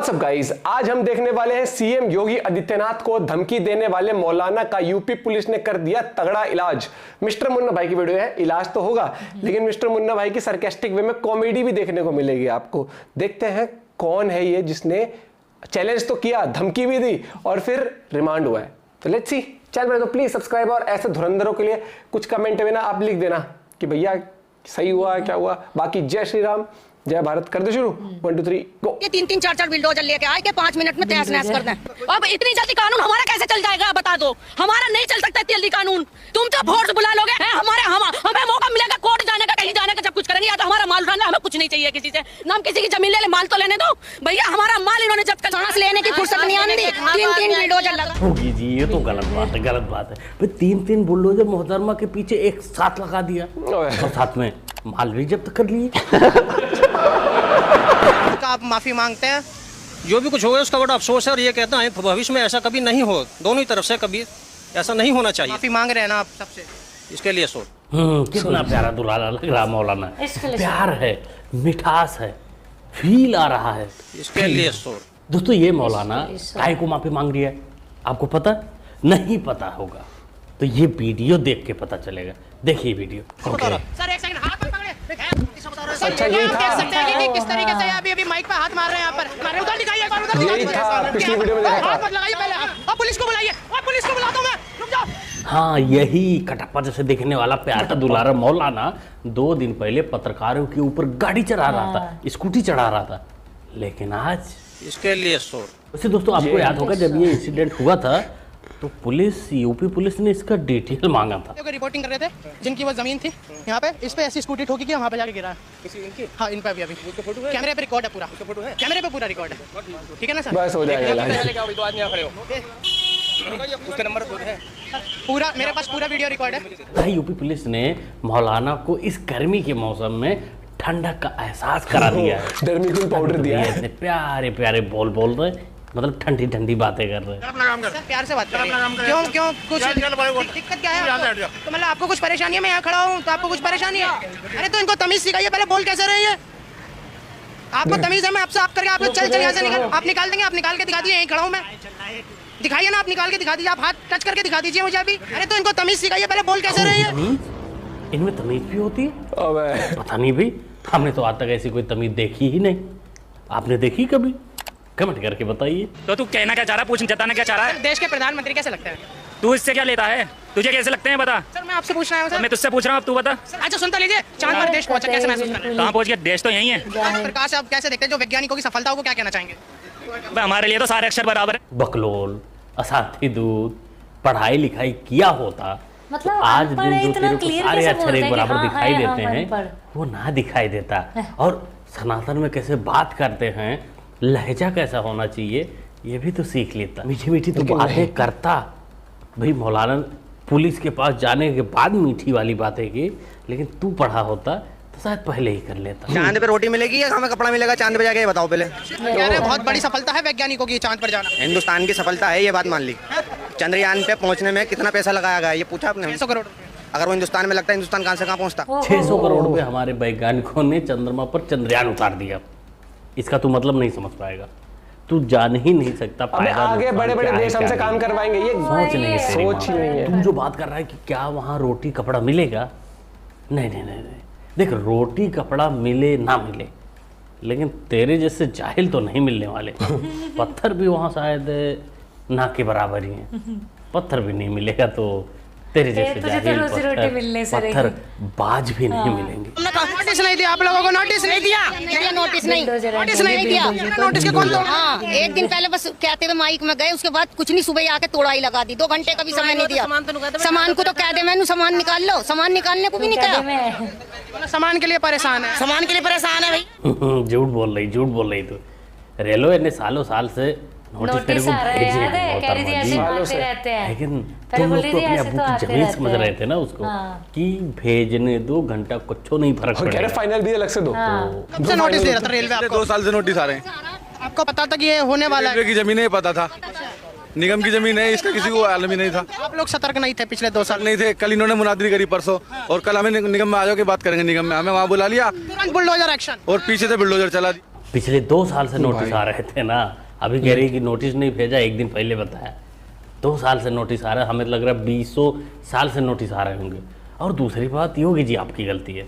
What's up guys, आज हम देखने वाले हैं सीएम योगी आदित्यनाथ को धमकी देने वाले मौलाना का यूपी पुलिस ने कर दिया तगड़ा इलाज। मिस्टर मुन्ना भाई की वीडियो है, इलाज तो होगा लेकिन मिस्टर मुन्ना भाई की सरकास्टिक वे में कॉमेडी भी देखने को मिलेगी आपको। देखते हैं कौन है ये जिसने चैलेंज तो किया, धमकी भी दी और फिर रिमांड हुआ है। तो लेट्स सी। चैनल पर तो प्लीज सब्सक्राइब और ऐसे धुरंधरों के लिए कुछ कमेंट में ना आप लिख देना कि भैया सही हुआ क्या हुआ। बाकी जय श्री राम, जय भारत। कर दे शुरू। 1 2 3 गो। ये 3 4 बिल्डोजर लेके आए के 5 मिनट में तहस नहस कर दें। अब इतनी जल्दी कानून हमारा कैसे चल जाएगा बता दो। हमारा नहीं चल सकता जल्दी कानून। तुम तो वोट बुला लोगे हमें मौका मिलेगा कोर्ट जाने का, कहीं जाने का, जब कुछ करेंगे या तो हमारा माल उठाना। हमें कुछ नहीं चाहिए किसी से, ना हम किसी की जमीन ले, माल तो लेने दो भैया। हमारा माल इन्होंने जब तक सांस लेने की फुर्सत नहीं आने दी। 3 बिल्डोजर लगा होगी जी, ये तो गलत बात है, गलत बात है भाई। 3 बुलडोजर मोहतरमा के पीछे एक साथ लगा दिया और साथ में माल भी जब्त कर लिए। आप माफी मांगते हैं, जो भी कुछ हो गया उसका बड़ा अफसोस है और ये कहता है भविष्य में ऐसा कभी नहीं हो, दोनों ही तरफ से कभी ऐसा नहीं होना चाहिए। माफी मांग रहे हैं ना आप सबसे, इसके लिए सो कितना प्यारा दुलारा लग रहा मौलाना, प्यार है, मिठास है, फील आ रहा है, इसके लिए सो। दोस्तों ये मौलाना काय को माफी मांग रही है आपको पता नहीं? पता होगा तो ये वीडियो देख के पता चलेगा। देखिए वीडियो। सर एक सेकंड, हाथ पकड़े। अच्छा ये था, देख सकते हैं कि किस तरीके से अभी माइक पे हाथ मार रहे हैं। यहाँ पर मारे, उधर दिखाइए, उधर यही था पिछली वीडियो में देखा था। हाथ मत लगाइए पहले। अब पुलिस को बुलाइए, अब पुलिस को बुलाता हूं मैं, रुक जाओ। हाँ, यही कटप्पा जैसे देखने वाला प्यारा दुलारा मौलाना 2 दिन पहले पत्रकारों के ऊपर गाड़ी चढ़ा रहा था, स्कूटी चढ़ा रहा था, लेकिन आज इसके लिए सो। वैसे दोस्तों आपको याद होगा जब ये इंसिडेंट हुआ था तो पुलिस, यूपी पुलिस ने इसका डिटेल मांगा था। रिपोर्टिंग कर रहे थे जिनकी वो जमीन थी यहाँ पे, इस पे ऐसी स्कूटी ठोकी कि वहाँ पे जाके गिरा। हाँ, इन पे भी अभी कैमरे पे रिकॉर्ड है, पूरा कैमरे पे पूरा रिकॉर्ड है, ठीक है ना सर? बस हो जाएगा। उसका नंबर है पूरा, मेरे पास पूरा वीडियो रिकॉर्ड है। भाई यूपी पुलिस ने मौलाना को इस गर्मी के मौसम में ठंडक का एहसास करा दिया है। डर्मिकूल पाउडर दिया है। इतने प्यारे प्यारे बोल रहे, मतलब ठंडी ठंडी बातें कर रहे हैं। सर प्यार से बात कर रहे हैं। क्यों कुछ दिक्कत क्या है? तो मतलब आपको कुछ परेशानी है? मैं यहाँ खड़ा हूँ तो आपको कुछ परेशानी है? अरे तो इनको तमीज सिखाइए, पहले बोल कैसे रही है? आपको तमीज है? मैं आपसे आप करके आप लोग चल यहाँ से निकल, आप निकाल देंगे, आप निकाल के दिखा दीजिए, यहीं खड़ा हूँ मैं। दिखाइए ना, आप निकाल के दिखा दीजिए, आप हाथ टच करके दिखा दीजिए मुझे अभी। अरे तो इनको तमीज सिखाइए, पहले बोल कैसे रही है? इनमें तमीज भी होती है? पता नहीं भाई, हमने तो आज तक ऐसी कोई तमीज देखी ही नहीं। आपने देखी कभी? कमेंट करके बताइए। तो तू कहना क्या चाह रहा है, पूछ जताना क्या चाह रहा है? देश के प्रधानमंत्री कैसे लगते हैं? तू इससे क्या लेता है? तुझे कैसे लगते हैं बता। सर मैं आपसे पूछ रहा हूँ सर। मैं तुझसे पूछ रहा हूँ, अब तू बता। अच्छा सुनता लीजिए, चांद पर देश पहुंचा, कैसे महसूस कर रहे हैं? कहाँ पहुँच गया? देश तो यही है। प्रकाश आप कैसे देखते हैं जो वैज्ञानिकों की सफलता को क्या कहना चाहेंगे? हमारे लिए तो सारे अक्षर बराबर है। बकलोल, असाथी दूध, पढ़ाई लिखाई किया होता मतलब आज दिन जो तेरे को सारे अक्षर एक बराबर दिखाई देते हैं वो ना दिखाई देता। और सनातन में कैसे बात करते हैं, लहजा कैसा होना चाहिए ये भी तो सीख लेता। मीठी मीठी तो बातें करता भाई। मौलाना पुलिस के पास जाने के बाद मीठी वाली बातें की, लेकिन तू पढ़ा होता तो शायद पहले ही कर लेता। चांद पे रोटी मिलेगी या हमें कपड़ा मिलेगा चांद पे जाके, ये बताओ पहले। कह रहे बहुत बड़ी सफलता है वैज्ञानिकों की चांद पर जाना। हिंदुस्तान की सफलता है, ये बात मान ली। चंद्रयान पे पहुंचने में कितना पैसा लगाया गया ये पूछा आपने? 600 करोड़। अगर वो हिंदुस्तान में लगता है, हिंदुस्तान कहाँ से कहाँ पहुँचता? 600 करोड़ रुपए हमारे वैज्ञानिकों ने चंद्रमा पर चंद्रयान उतार दिया। इसका तू मतलब नहीं समझ पाएगा, तू जान ही नहीं सकता। आगे बड़े बड़े देश हमसे काम करवाएंगे, ये सोच ही नहीं है। तू जो बात कर रहा है कि क्या वहाँ रोटी कपड़ा मिलेगा, नहीं नहीं नहीं नहीं। देख, रोटी कपड़ा मिले ना मिले, लेकिन तेरे जैसे जाहिल तो नहीं मिलने वाले। पत्थर भी वहाँ शायद ना के बराबर ही है। पत्थर भी नहीं मिलेगा तो तेरे जैसे जाहिल पत्थर बाज भी नहीं मिलेंगे। नोटिस नहीं दिया आप लोगों को? नोटिस नहीं दिया? नोटिस नहीं दिया। नोटिस के कौन तोड़ा? हाँ, एक दिन पहले बस कहते थे माइक में गए, उसके बाद कुछ नहीं, सुबह आके तोड़ाई लगा दी। 2 घंटे का भी समय नहीं दिया। सामान को तो कह दे मैंने सामान निकाल लो, सामान निकालने को भी नहीं कहा। सामान के लिए परेशान है, सामान के लिए परेशान है भाई। झूठ बोल रही तू। रेलवे ने सालों साल से नोटिस तेरे को भेजे हैं, लेकिन तुम लोग तो अपने अब्बू की जमीन समझ रहे थे ना उसको कि भेजने 2 घंटा कुछ नहीं फर्क पड़ेगा। फाइनल भी अलग से दो। कब से नोटिस दे रहा था रेलवे आपको? 2 साल से नोटिस आ रहे हैं। आपको पता था कि ये होने वाला है? रेलवे की जमीन है, पता था। निगम की जमीन है, इसका किसी को आलम ही नहीं था। आप लोग सतर्क नहीं थे पिछले 2 साल? नहीं थे। कल इन्होंने मुनादरी करी परसों, और कल हमें निगम में आ जाओ के बात करेंगे। निगम में हमें वहाँ बुला लिया, तुरंत बुलडोजर एक्शन, और पीछे से बुलडोजर चला दी। पिछले 2 साल से नोटिस आ रहे थे ना, अभी कह रही कि नोटिस नहीं भेजा, एक दिन पहले बताया। 2 साल से नोटिस आ रहा है, हमें लग रहा है 20 साल से नोटिस आ रहे होंगे। और दूसरी बात, योगी जी आपकी गलती है।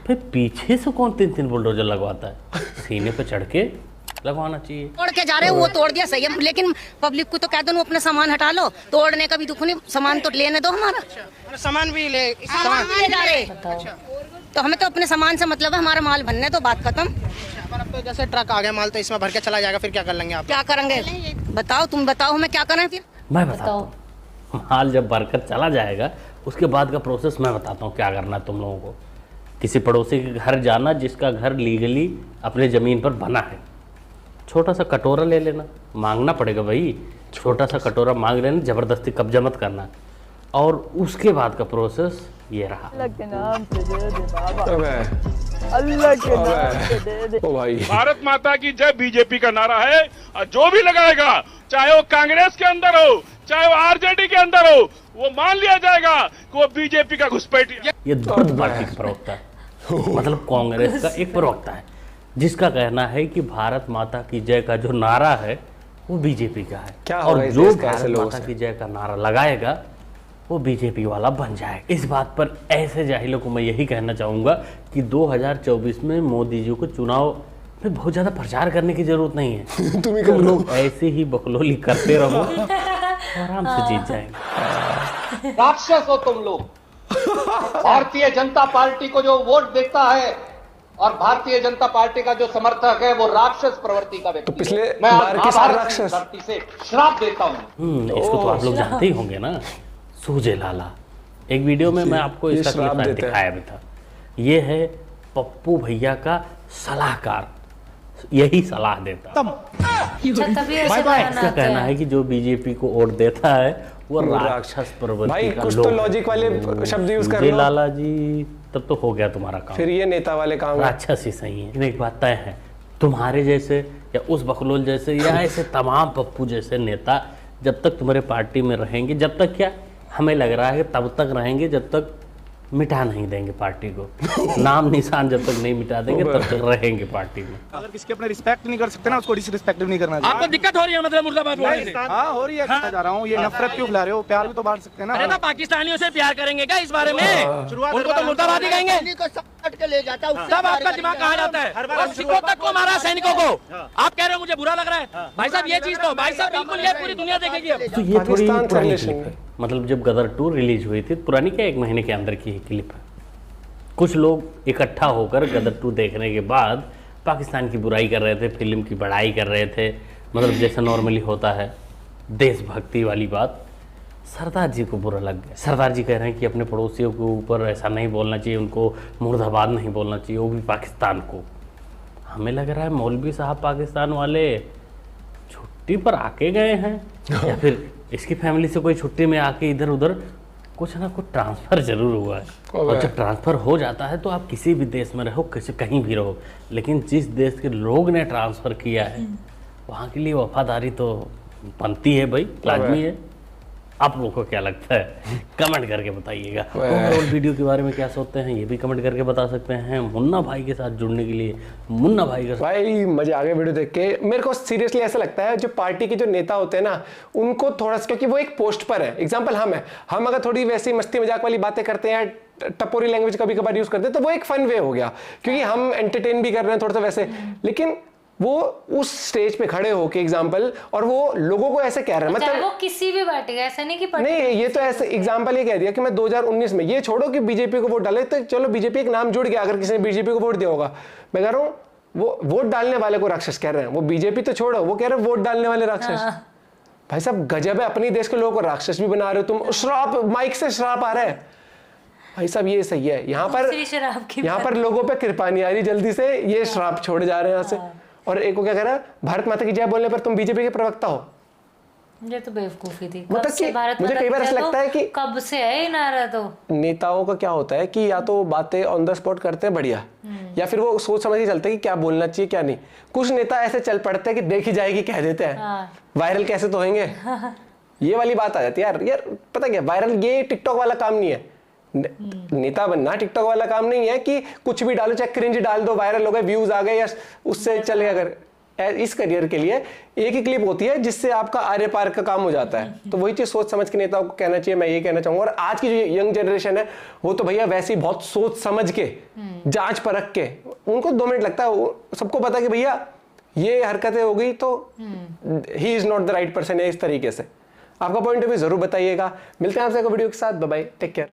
फिर पीछे से कौन 3 बुलडोजर लगवाता है? सीने पे चढ़ के लगवाना चाहिए। तोड़ के जा रहे हो, वो तोड़ दिया सही है, लेकिन पब्लिक को तो कह दो अपना सामान हटा लो, तोड़ने का भी दुख नहीं, सामान तो लेने दो हमारा। सामान भी ले सामान भी ले जा रहे, तो हमें तो अपने सामान से मतलब है, हमारा माल बनने तो बात खत्म। पर अब तो जैसे ट्रक आ गया, माल तो इसमें भर के चला जाएगा, फिर क्या कर लेंगे आप? क्या करेंगे बताओ, तुम बताओ हमें क्या करें फिर? मैं बताता हूँ, माल जब भरकर चला जाएगा उसके बाद का प्रोसेस मैं बताता हूँ क्या करना है तुम लोगों को। किसी पड़ोसी के घर जाना जिसका घर लीगली अपने ज़मीन पर बना है, छोटा सा कटोरा ले लेना, मांगना पड़ेगा भाई, छोटा सा कटोरा मांग लेना, ज़बरदस्ती कब्जा मत करना। और उसके बाद का प्रोसेस ये रहा। अल्लाह के नाम से दे दे। ओ भाई, भारत माता की जय बीजेपी का नारा है, और जो भी लगाएगा, चाहे वो कांग्रेस के अंदर हो, चाहे वो आरजेडी के अंदर हो, वो मान लिया जाएगा कि वो बीजेपी का घुसपैठी। ये दुर्द पार्टी का प्रवक्ता है, मतलब कांग्रेस का एक प्रवक्ता है, जिसका कहना है कि भारत माता की जय का जो नारा है वो बीजेपी का है। क्या और होगा जो इस भारत माता की जय का नारा लगाएगा वो बीजेपी वाला बन जाएगा। इस बात पर ऐसे जाहिलों को मैं यही कहना चाहूँगा कि 2024 में मोदी जी को चुनाव में बहुत ज़्यादा प्रचार करने की जरूरत नहीं है। तुम लोग ऐसे ही बकलोली करते रहो, आराम से जीत जाएंगे। राक्षस हो तुम लोग। भारतीय जनता पार्टी को जो वोट देता है और भारतीय जनता पार्टी का जो समर्थक है वो राक्षस प्रवृत्ति का व्यक्ति। तो पिछले मैं बार के सारे राक्षस धरती से श्राप देता हूँ। इसको तो आप लोग जानते ही होंगे ना, सूजे लाला। एक वीडियो में मैं आपको इसका क्लिप दिखाया भी था। ये है पप्पू भैया का सलाहकार, यही सलाह देता। इसका कहना है कि जो बीजेपी को वोट देता है वो राक्षस प्रवृत्ति भाई, का कुछ लोग तो लॉजिक वाले शब्द यूज कर लो लाला जी, तब तो हो गया तुम्हारा काम। फिर ये नेता वाले काम राक्षस ही सही है। लेकिन एक बात तय है, तुम्हारे जैसे या उस बकलोल जैसे या ऐसे तमाम पप्पू जैसे नेता जब तक तुम्हारे पार्टी में रहेंगे, जब तक क्या हमें लग रहा है तब तक रहेंगे जब तक मिटा नहीं देंगे पार्टी को। नाम निशान जब तक नहीं मिटा देंगे तब तक रहेंगे पार्टी में। अगर किसी अपने रिस्पेक्ट नहीं कर सकते ना, उसको डिसरिस्पेक्ट भी नहीं करना चाहिए। आपको दिक्कत हो रही है मतलब मुर्दाबाद बोलने से? हाँ हो रही है, कहना जा रहा हूँ। ये नफरत क्यों फैला रहे हो? प्यार भी तो बांट सकते हैं ना। अरे तो पाकिस्तानियों से प्यार करेंगे क्या इस बारे में? उनको तो मुर्दाबाद ही कहेंगे। तब आपका दिमाग कहाँ जाता है? और सिखों तक को मारा, सैनिकों को। आप कह रहे हो मुझे बुरा लग रहा है? भाई साहब ये चीज तो भाई साहब बिल्कुल ये पूरी दुनिया देखेगी अब। तो ये थोड़ी पुरानी क्लिप है, मतलब जब गदर 2 रिलीज हुई थी, पुरानी क्या 1 महीने के अंदर की क्लिप है। कुछ लोग इकट्ठा होकर गदर 2 देखने के बाद पाकिस्तान की बुराई कर रहे थे, फिल्म की बड़ाई कर रहे थे, मतलब जैसा नॉर्मली होता है देशभक्ति वाली बात। सरदार जी को बुरा लग गया। सरदार जी कह रहे हैं कि अपने पड़ोसियों के ऊपर ऐसा नहीं बोलना चाहिए, उनको मुर्दाबाद नहीं बोलना चाहिए, वो भी पाकिस्तान को। हमें लग रहा है मौलवी साहब पाकिस्तान वाले छुट्टी पर आके गए हैं, या फिर इसकी फैमिली से कोई छुट्टी में आके इधर उधर कुछ ना कुछ ट्रांसफ़र जरूर हुआ है। और जब ट्रांसफ़र हो जाता है तो आप किसी भी देश में रहो, कहीं भी रहो, लेकिन जिस देश के लोग ने ट्रांसफ़र किया है वहाँ के लिए वफादारी तो बनती है भाई, लाजमी है। आप लोगों को क्या लगता है कमेंट करके बताइएगा। ओवरऑल वीडियो के बारे में क्या सोचते हैं ये भी कमेंट करके बता सकते हैं। मुन्ना भाई के साथ जुड़ने के लिए मुन्ना भाई का भाई मजे आ गए वीडियो देख के। मेरे को सीरियसली ऐसा लगता है जो पार्टी के जो नेता होते हैं ना, उनको थोड़ा सा, क्योंकि वो एक पोस्ट पर है। एग्जाम्पल हम अगर थोड़ी वैसी मस्ती मजाक वाली बातें करते हैं, टपोरी लैंग्वेज कभी कभार यूज करते हैं, तो वो एक फन वे हो गया, क्योंकि हम एंटरटेन भी कर रहे हैं थोड़ा सा वैसे। लेकिन वो उस स्टेज पे खड़े होके एग्जाम्पल, और वो लोगों को ऐसे कह रहे हैं, मतलब वो किसी भी पार्टी का, ऐसा नहीं कि नहीं, ये तो ऐसे एग्जाम्पल ये कह दिया कि मैं 2019 में, ये छोड़ो कि बीजेपी को वोट डाले, तो चलो बीजेपी एक नाम जुड़ गया, अगर किसी ने बीजेपी को वोट दिया होगा। मैं कह रहा हूँ वो वोट डालने वाले को राक्षस कह रहे हैं, वो बीजेपी तो छोड़ो, वो कह रहे हैं वोट डालने वाले राक्षस। भाई साहब गजब है, अपनी देश के लोगों को राक्षस भी बना रहे हो तुम। श्राप, माइक से श्राप आ रहा है भाई साहब, ये सही है। यहाँ पर लोगों पे कृपा नहीं आ रही जल्दी से, ये श्राप छोड़ जा रहे हैं यहाँ से। और एक को क्या कह रहा है, भारत माता की जय बोलने पर तुम बीजेपी के प्रवक्ता हो। ये तो बेवकूफी थी। मतलब कि मुझे कई बार ऐसा लगता है कि कब से है ये नारा। तो नेताओं का क्या होता है कि या तो बातें ऑन द स्पॉट करते हैं बढ़िया, या फिर वो सोच समझ के चलते हैं कि क्या बोलना चाहिए क्या नहीं। कुछ नेता ऐसे चल पड़ते हैं कि देखी जाएगी कह देते हैं, वायरल कैसे तो होंगे। ये वाली बात आ जाती है यार। पता क्या, वायरल ये टिकटॉक वाला काम नहीं है, नेता बनना टिकटॉक वाला काम नहीं है कि कुछ भी डालो, चाहे क्रिंज डाल दो, वायरल हो गए, व्यूज आ गए, या उससे चले। अगर इस करियर के लिए एक ही क्लिप होती है जिससे आपका आर्य पार का काम हो जाता है। तो वही चीज सोच समझ के नेताओं को कहना चाहिए, मैं ये कहना चाहूंगा। और आज की जो यंग जनरेशन है वो तो भैया वैसे ही बहुत सोच समझ के, जांच परख के, उनको 2 मिनट लगता है, सबको पता कि भैया ये हरकतें हो गई तो he is not the right person है, इस तरीके से। आपका पॉइंट ऑफ व्यू जरूर बताइएगा। मिलते हैं आपसे वीडियो के साथ, बाय बाय, टेक केयर।